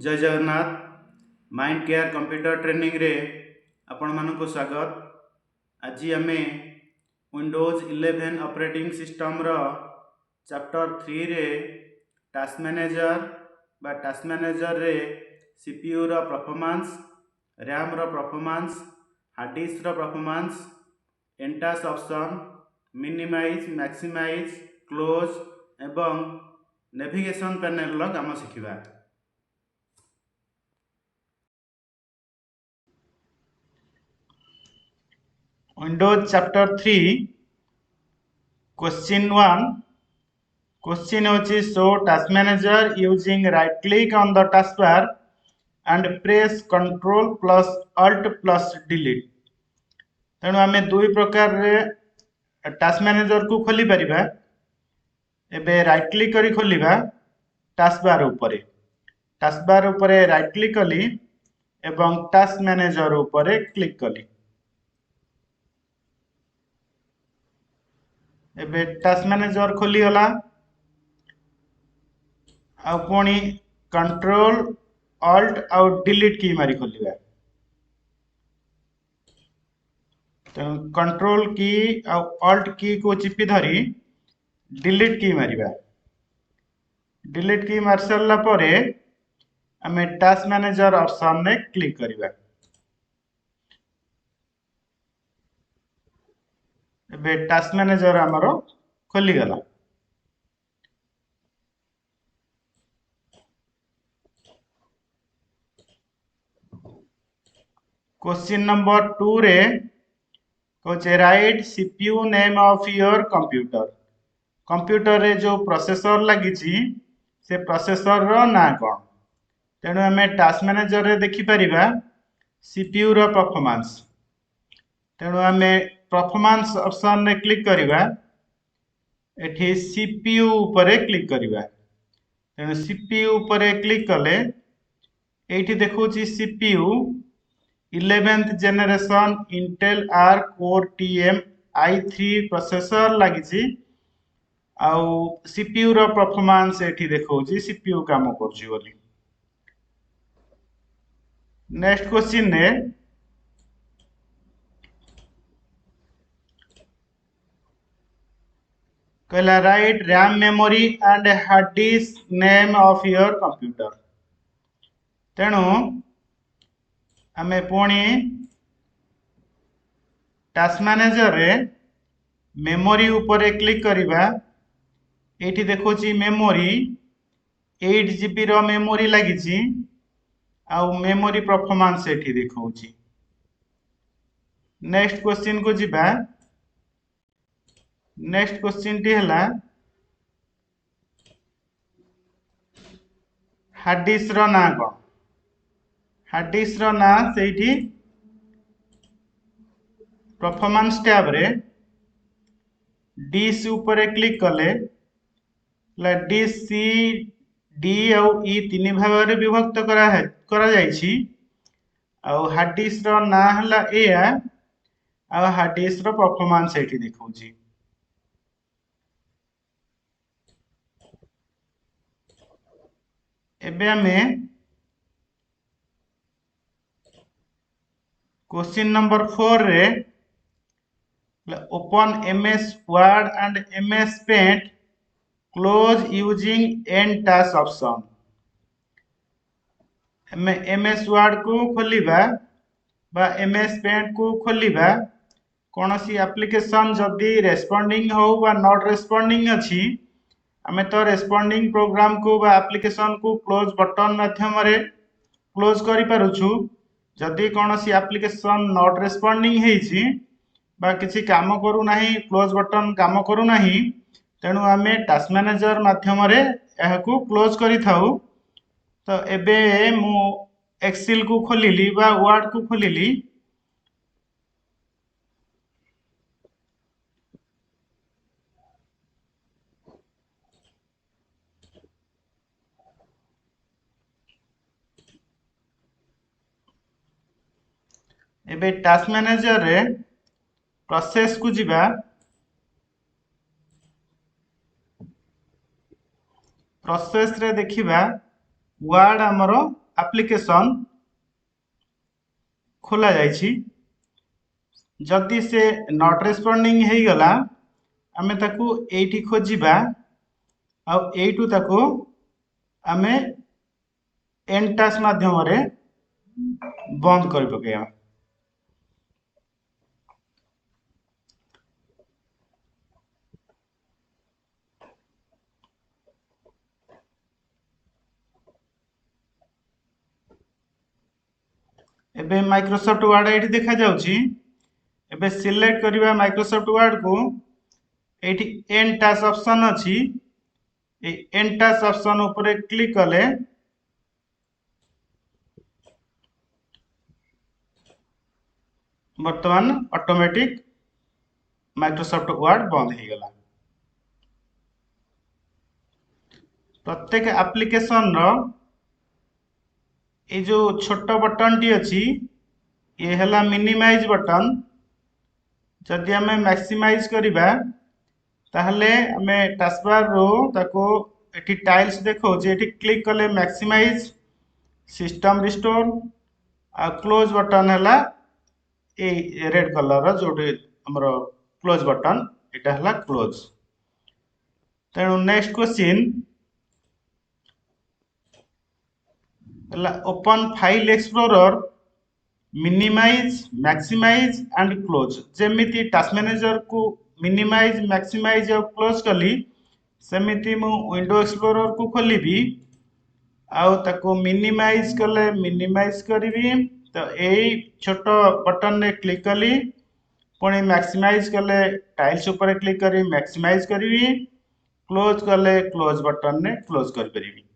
जय Jagannath mind care computer training रे आपण मानक स्वागत। आज आम विंडोज 11 ऑपरेटिंग सिस्टम रो चैप्टर 3 रे टास्क मैनेजर रे सीपीयू रो परफॉर्मेंस, रैम रो परफॉर्मेंस, हार्ड डिस्क रो परफॉर्मेंस, एंटास ऑप्शन, मिनिमाइज, मैक्सिमाइज, क्लोज एवं नेविगेशन पैनल रो काम शिखिबा। Windows chapter 3 question 1 question होची show task manager using right click on the taskbar and press control plus alt plus delete। तेणु आमे दुई प्रकार रे task manager को खोली परिबा। एबे राइट क्लिक करी खोलिबा टास्क बार उपरे राइट क्लिक कली एवं टास्क मैनेजर उपरे क्लिक कली। एबे टास्क मैनेजर खोली गला आ पुणी कंट्रोल ऑल्ट आउ डिलीट की मारी खोलिबा। तो कंट्रोल की आउ ऑल्ट की को चिपी धरी डिलीट की मारिबा। डिलीट की मार सरला परे हमें टास्क मैनेजर ऑप्शन ने क्लिक करिबा। एबे टास्क मैनेजर हमरो खोली गला। क्वेश्चन नंबर 2 रे कोचे right CPU name of your computer. Computer रे जो प्रोसेसर लगी से प्रोसेसर रो ना कोन। तेणु हमें टास्क मैनेजर रे देखि परिबा सीपीयू रो परफॉर्मेंस। तेणु हमें परफॉर्मेंस ऑप्शन ने क्लिक करिबा। एठी सीपीयू ऊपर क्लिक करिबा। तेणु सीपीयू ऊपर क्लिक कले एठी देखौची CPU 11th generation Intel R core TM i3 processor लागिची आउ सीपीयू रो परफॉर्मेंस एठी देखौची सीपीयू काम करची बोली। नेक्स्ट क्वेश्चन ने कहला right RAM memory and hard disk name of your computer. तेणु आमे पुणी टास्क मैनेजर रे मेमोरी ऊपर क्लिक करिबा। एठी देखोची मेमोरी 8 जीबी रो मेमोरी लागिची आउ मेमोरी परफॉर्मेंस एठी देखौची। नेक्स्ट क्वेश्चन को जिबा। नेक्स्ट क्वेश्चन टी हला हार्ड डिस्क रो ना कोन। हार्ड डिस्क रो ना सेठी परफॉर्मेंस टैब रे डिस्क ऊपर क्लिक कले डिस्क सी डी आउ ई तीन भाग रे विभक्त करा जायछि। आउ हार्ड डिस्क रो ना हला एया आ हार्ड डिस्क रो परफॉर्मेंस एठी देखौची। एबे हमें क्वेश्चन नंबर 4 रे open MS Word and MS Paint close using end task option. हमें एमएस वर्ड को खोलिबा बा एमएस पेंट को खोलिबा कोनोसी एप्लीकेशन जदी रेस्पोंडिंग हो बा नॉट रेस्पोंडिंग अछि हमें तो रेस्पोंडिंग प्रोग्राम को बा एप्लीकेशन को क्लोज बटन माध्यम रे क्लोज करि पारुछु। जदी कोनोसी एप्लीकेशन नॉट रेस्पोंडिंग हेछि बा किछि काम करू नाही क्लोज बटन काम करू नाही तेणु आमे टास्क मैनेजर माध्यम रे एहाकू क्लोज करि थाउ। तो एबे मु एक्सेल को खोलिली बा वर्ड को खोलिली। एबे टास्क मैनेजर रे प्रोसेस को जिबा। प्रोसेस रे देखिबा वर्ड हमरो एप्लिकेशन खोला जाइछि जदि से नॉट रेस्पोंडिंग हे गला आमे ताकू एठी खोजिबा आ एठू ताकू आमे एंड टास्क माध्यम रे बंद कर पकेया। एबे माइक्रोसॉफ्ट वर्ड एठी देखा जाउची। एबे सिलेक्ट करिबा माइक्रोसॉफ्ट वर्ड को एठी एंड टास्क ऑप्शन अछि ए एंड टास्क ऑप्शन ऊपर क्लिक कले वर्तमान ऑटोमेटिक माइक्रोसॉफ्ट वर्ड बंद हो गला। प्रत्येक एप्लिकेशन रो ए जो छोट बटन टी अछि ये हला मिनिमाइज बटन। जदि हमें मैक्सिमाइज करिबा ताहले हमें टास्कबार रो ताको एठी टाइल्स देखो जे एठी क्लिक कले मैक्सिमाइज सिस्टम रिस्टोर आ क्लोज बटन हला ए रेड कलर रो जोटे हमरो क्लोज बटन एटा हला क्लोज। तेणु नेक्स्ट क्वेश्चन हला open file explorer minimise maximise and close. जेमिति टास्क मैनेजर को मिनिमाइज मैक्सिमाइज और क्लोज कली सेमिति मु विंडो एक्सप्लोरर को खोलिबी आउ ताको मिनिमाइज कले मिनिमाइज करिवि तो एई छोटो बटन ने क्लिक कली पुणी मैक्सिमाइज कले टाइल्स ऊपर क्लिक करी मैक्सिमाइज करिवि क्लोज कले क्लोज बटन ने क्लोज कर परिवि।